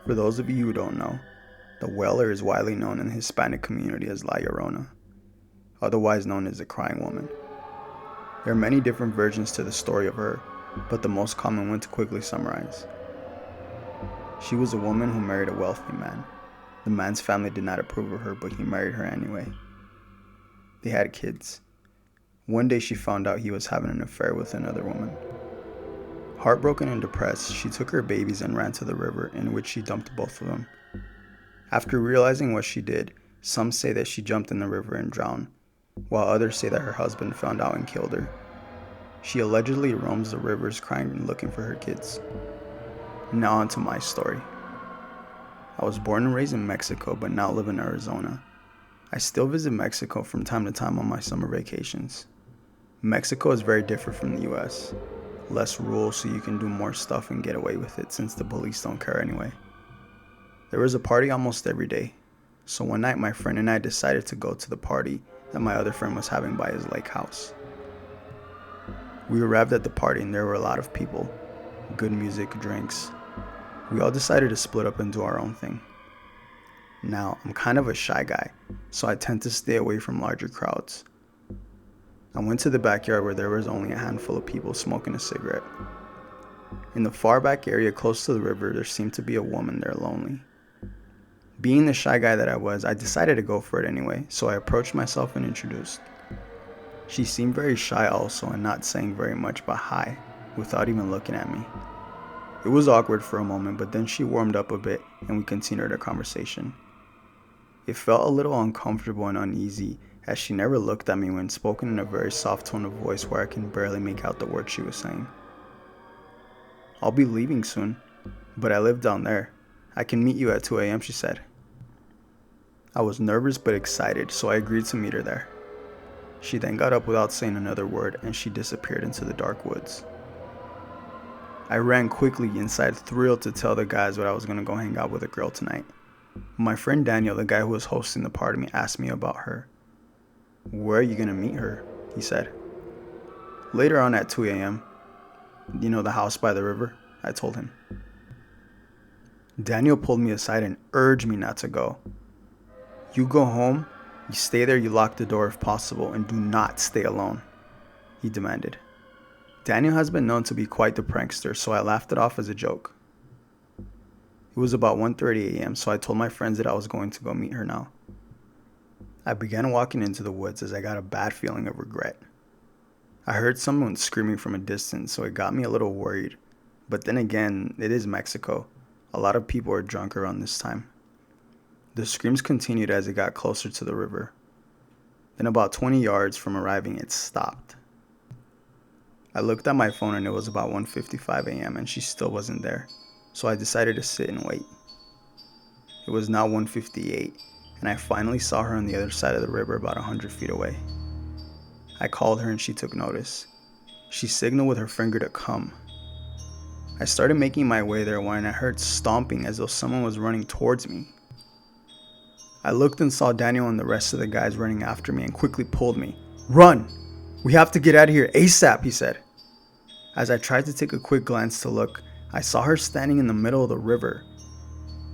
For those of you who don't know, the Wailer is widely known in the Hispanic community as La Llorona, otherwise known as the Crying Woman. There are many different versions to the story of her, but the most common one to quickly summarize. She was a woman who married a wealthy man. The man's family did not approve of her, but he married her anyway. They had kids. One day she found out he was having an affair with another woman. Heartbroken and depressed, she took her babies and ran to the river, in which she dumped both of them. After realizing what she did, some say that she jumped in the river and drowned, while others say that her husband found out and killed her. She allegedly roams the rivers crying and looking for her kids. Now on to my story. I was born and raised in Mexico, but now live in Arizona. I still visit Mexico from time to time on my summer vacations. Mexico is very different from the US. Less rules, so you can do more stuff and get away with it since the police don't care anyway. There was a party almost every day, so one night my friend and I decided to go to the party that my other friend was having by his lake house. We arrived at the party and there were a lot of people, good music, drinks. We all decided to split up and do our own thing. Now, I'm kind of a shy guy, so I tend to stay away from larger crowds. I went to the backyard where there was only a handful of people smoking a cigarette. In the far back area close to the river, there seemed to be a woman there lonely. Being the shy guy that I was, I decided to go for it anyway, so I approached myself and introduced. She seemed very shy also and not saying very much but hi, without even looking at me. It was awkward for a moment, but then she warmed up a bit and we continued our conversation. It felt a little uncomfortable and uneasy as she never looked at me when spoken in a very soft tone of voice where I can barely make out the words she was saying. "I'll be leaving soon, but I live down there. I can meet you at 2 a.m., she said. I was nervous but excited, so I agreed to meet her there. She then got up without saying another word and she disappeared into the dark woods. I ran quickly inside, thrilled to tell the guys that I was going to go hang out with a girl tonight. My friend Daniel, the guy who was hosting the party, asked me about her. "Where are you going to meet her?" he said. "Later on at 2 a.m. You know, the house by the river," I told him. Daniel pulled me aside and urged me not to go. "You go home, you stay there, you lock the door if possible, and do not stay alone," he demanded. Daniel has been known to be quite the prankster, so I laughed it off as a joke. It was about 1:30 a.m., so I told my friends that I was going to go meet her now. I began walking into the woods as I got a bad feeling of regret. I heard someone screaming from a distance, so it got me a little worried. But then again, it is Mexico. A lot of people are drunk around this time. The screams continued as it got closer to the river. Then about 20 yards from arriving, it stopped. I looked at my phone and it was about 1:55 a.m. and she still wasn't there, so I decided to sit and wait. It was now 1:58 and I finally saw her on the other side of the river about 100 feet away. I called her and she took notice. She signaled with her finger to come. I started making my way there when I heard stomping as though someone was running towards me. I looked and saw Daniel and the rest of the guys running after me and quickly pulled me. "Run! We have to get out of here ASAP," he said. As I tried to take a quick glance to look, I saw her standing in the middle of the river.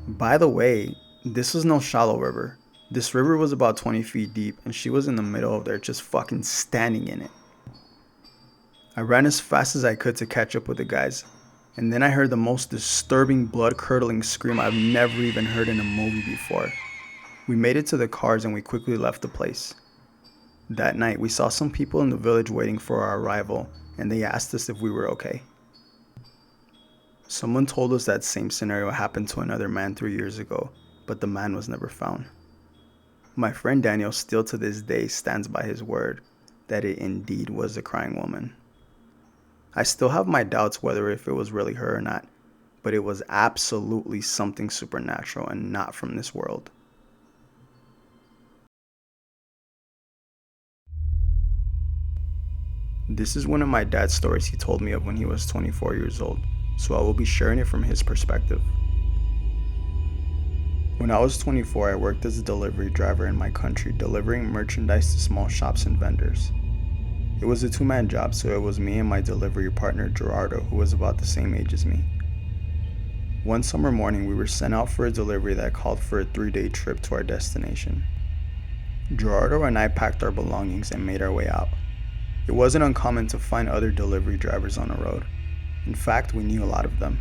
By the way, this was no shallow river. This river was about 20 feet deep and she was in the middle of there just fucking standing in it. I ran as fast as I could to catch up with the guys, and then I heard the most disturbing, blood-curdling scream I've never even heard in a movie before. We made it to the cars and we quickly left the place. That night, we saw some people in the village waiting for our arrival, and they asked us if we were okay. Someone told us that same scenario happened to another man 3 years ago, but the man was never found. My friend Daniel still to this day stands by his word that it indeed was the crying woman. I still have my doubts whether if it was really her or not, but it was absolutely something supernatural and not from this world. This is one of my dad's stories he told me of when he was 24 years old, so I will be sharing it from his perspective. When I was 24, I worked as a delivery driver in my country, delivering merchandise to small shops and vendors. It was a two-man job, so it was me and my delivery partner Gerardo, who was about the same age as me. One summer morning, we were sent out for a delivery that called for a 3-day trip to our destination. Gerardo and I packed our belongings and made our way out. It wasn't uncommon to find other delivery drivers on the road. In fact, we knew a lot of them.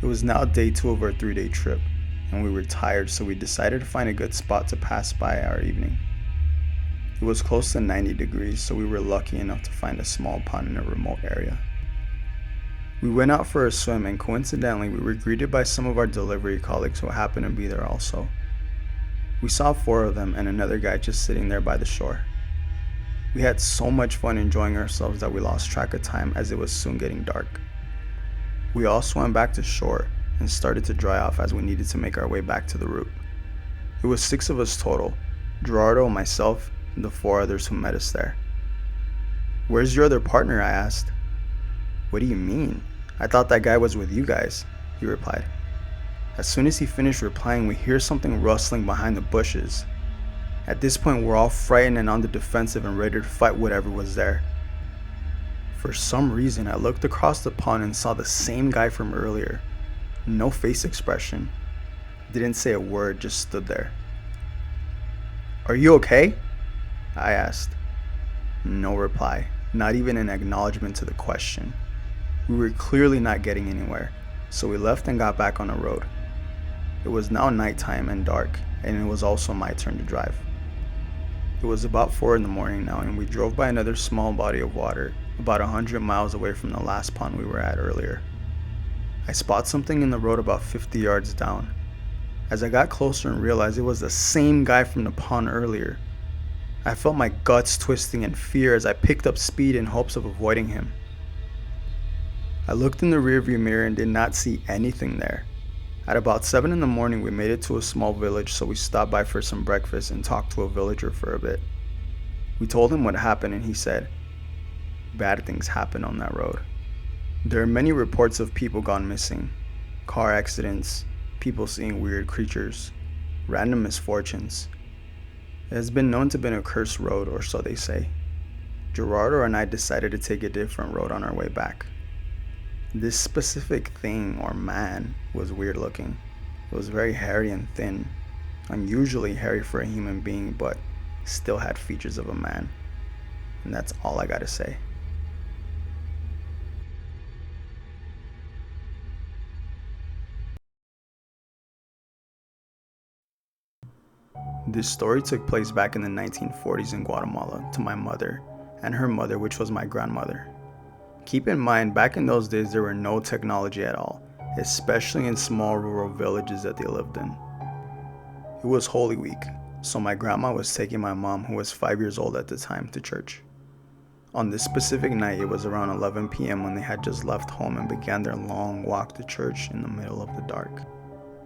It was now day 2 of our 3-day trip, and we were tired, so we decided to find a good spot to pass by our evening. It was close to 90 degrees, so we were lucky enough to find a small pond in a remote area. We went out for a swim, and coincidentally, we were greeted by some of our delivery colleagues who happened to be there also. We saw 4 of them and another guy just sitting there by the shore. We had so much fun enjoying ourselves that we lost track of time as it was soon getting dark. We all swam back to shore and started to dry off as we needed to make our way back to the route. It was 6 of us total, Gerardo, myself, and the 4 others who met us there. "Where's your other partner?" I asked. "What do you mean? I thought that guy was with you guys," he replied. As soon as he finished replying, we hear something rustling behind the bushes. At this point, we're all frightened and on the defensive and ready to fight whatever was there. For some reason, I looked across the pond and saw the same guy from earlier. No face expression. Didn't say a word, just stood there. "Are you okay?" I asked. No reply, not even an acknowledgement to the question. We were clearly not getting anywhere, so we left and got back on the road. It was now nighttime and dark, and it was also my turn to drive. It was about 4 in the morning now, and we drove by another small body of water, about 100 miles away from the last pond we were at earlier. I spot something in the road about 50 yards down. As I got closer and realized it was the same guy from the pond earlier, I felt my guts twisting in fear as I picked up speed in hopes of avoiding him. I looked in the rearview mirror and did not see anything there. At about 7 in the morning, we made it to a small village, so we stopped by for some breakfast and talked to a villager for a bit. We told him what happened, and he said, "Bad things happen on that road. There are many reports of people gone missing, car accidents, people seeing weird creatures, random misfortunes. It has been known to have been a cursed road, or so they say." Gerardo and I decided to take a different road on our way back. This specific thing, or man, was weird looking. It was very hairy and thin, unusually hairy for a human being, but still had features of a man. And that's all I gotta say. This story took place back in the 1940s in Guatemala to my mother and her mother, which was my grandmother. Keep in mind, back in those days there were no technology at all, especially in small rural villages that they lived in. It was Holy Week, so my grandma was taking my mom, who was 5 years old at the time, to church. On this specific night, it was around 11 p.m. when they had just left home and began their long walk to church in the middle of the dark.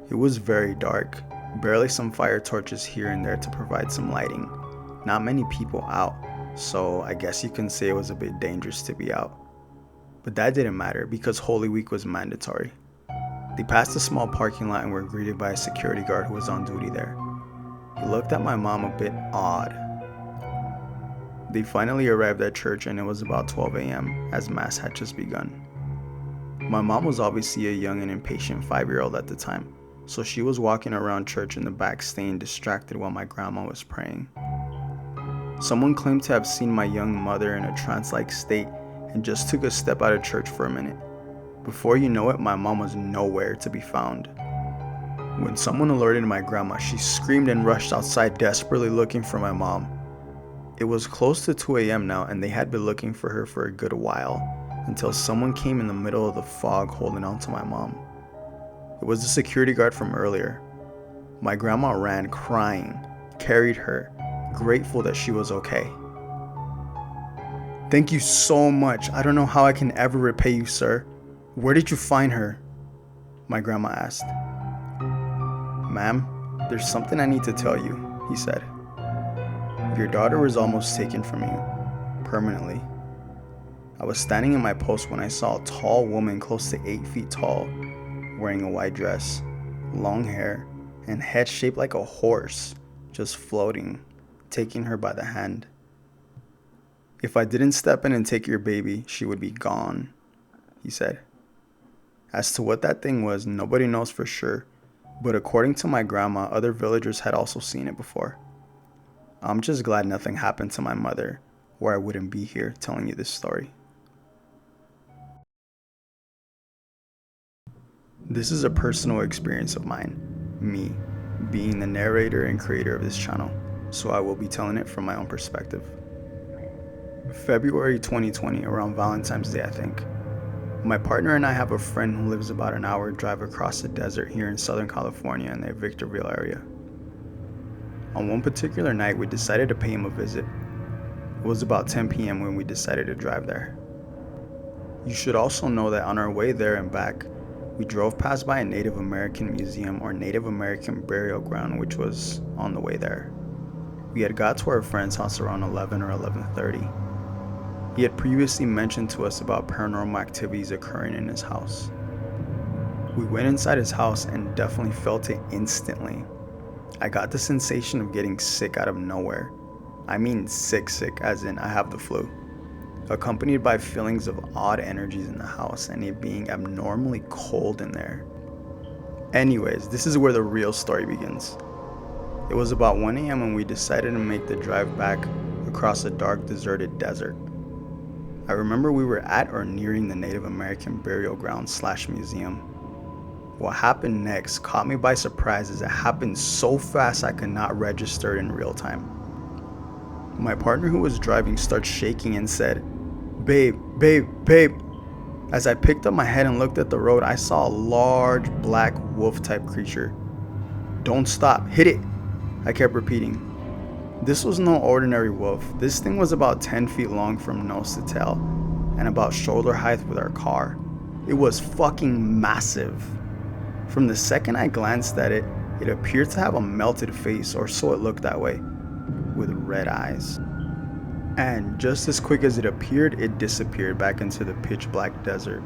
It was very dark, barely some fire torches here and there to provide some lighting. Not many people out, so I guess you can say it was a bit dangerous to be out. But that didn't matter because Holy Week was mandatory. They passed a small parking lot and were greeted by a security guard who was on duty there. He looked at my mom a bit odd. They finally arrived at church and it was about 12 a.m. as Mass had just begun. My mom was obviously a young and impatient 5-year-old at the time, so she was walking around church in the back staying distracted while my grandma was praying. Someone claimed to have seen my young mother in a trance-like state and just took a step out of church for a minute. Before you know it, my mom was nowhere to be found. When someone alerted my grandma, she screamed and rushed outside desperately looking for my mom. It was close to 2 a.m. now and they had been looking for her for a good while until someone came in the middle of the fog holding on to my mom. It was the security guard from earlier. My grandma ran crying, carried her, grateful that she was okay. "Thank you so much. I don't know how I can ever repay you, sir. Where did you find her?" my grandma asked. "Ma'am, there's something I need to tell you," he said. "Your daughter was almost taken from you, permanently. I was standing in my post when I saw a tall woman close to 8 feet tall, wearing a white dress, long hair, and head shaped like a horse, just floating, taking her by the hand. If I didn't step in and take your baby, she would be gone," he said. As to what that thing was, nobody knows for sure, but according to my grandma, other villagers had also seen it before. I'm just glad nothing happened to my mother, or I wouldn't be here telling you this story. This is a personal experience of mine, me, being the narrator and creator of this channel, so I will be telling it from my own perspective. February 2020, around Valentine's Day I think. My partner and I have a friend who lives about an hour drive across the desert here in Southern California in the Victorville area. On one particular night, we decided to pay him a visit. It was about 10 p.m. when we decided to drive there. You should also know that on our way there and back, we drove past by a Native American museum or Native American burial ground, which was on the way there. We had got to our friend's house around 11 or 11:30. He had previously mentioned to us about paranormal activities occurring in his house. We went inside his house and definitely felt it instantly. I got the sensation of getting sick out of nowhere. I mean sick, as in I have the flu. Accompanied by feelings of odd energies in the house and it being abnormally cold in there. Anyways, this is where the real story begins. It was about 1 a.m. when we decided to make the drive back across a dark, deserted desert. I remember we were at or nearing the Native American burial ground / museum. What happened next caught me by surprise as it happened so fast I could not register it in real time. My partner who was driving starts shaking and said, "Babe, babe, babe." As I picked up my head and looked at the road, I saw a large black wolf type creature. "Don't stop, hit it," I kept repeating. This was no ordinary wolf. This thing was about 10 feet long from nose to tail and about shoulder height with our car. It was fucking massive. From the second I glanced at it, it appeared to have a melted face, or so it looked that way, with red eyes. And just as quick as it appeared, it disappeared back into the pitch black desert.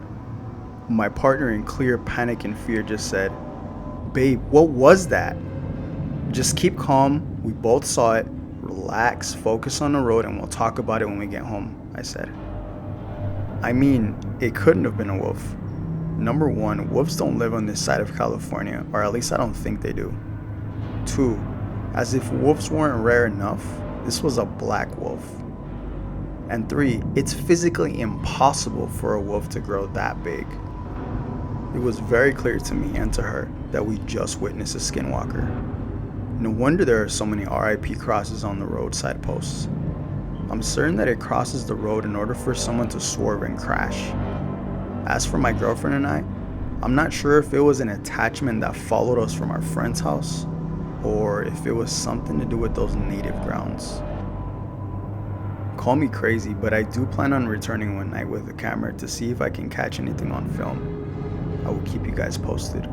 My partner, in clear panic and fear, just said, "Babe, what was that?" "Just keep calm, we both saw it. Relax, focus on the road, and we'll talk about it when we get home," I said. I mean, it couldn't have been a wolf. Number one, wolves don't live on this side of California, or at least I don't think they do. Two, as if wolves weren't rare enough, this was a black wolf. And three, it's physically impossible for a wolf to grow that big. It was very clear to me and to her that we just witnessed a skinwalker. No wonder there are so many RIP crosses on the roadside posts. I'm certain that it crosses the road in order for someone to swerve and crash. As for my girlfriend and I, I'm not sure if it was an attachment that followed us from our friend's house, or if it was something to do with those native grounds. Call me crazy, but I do plan on returning one night with a camera to see if I can catch anything on film. I will keep you guys posted.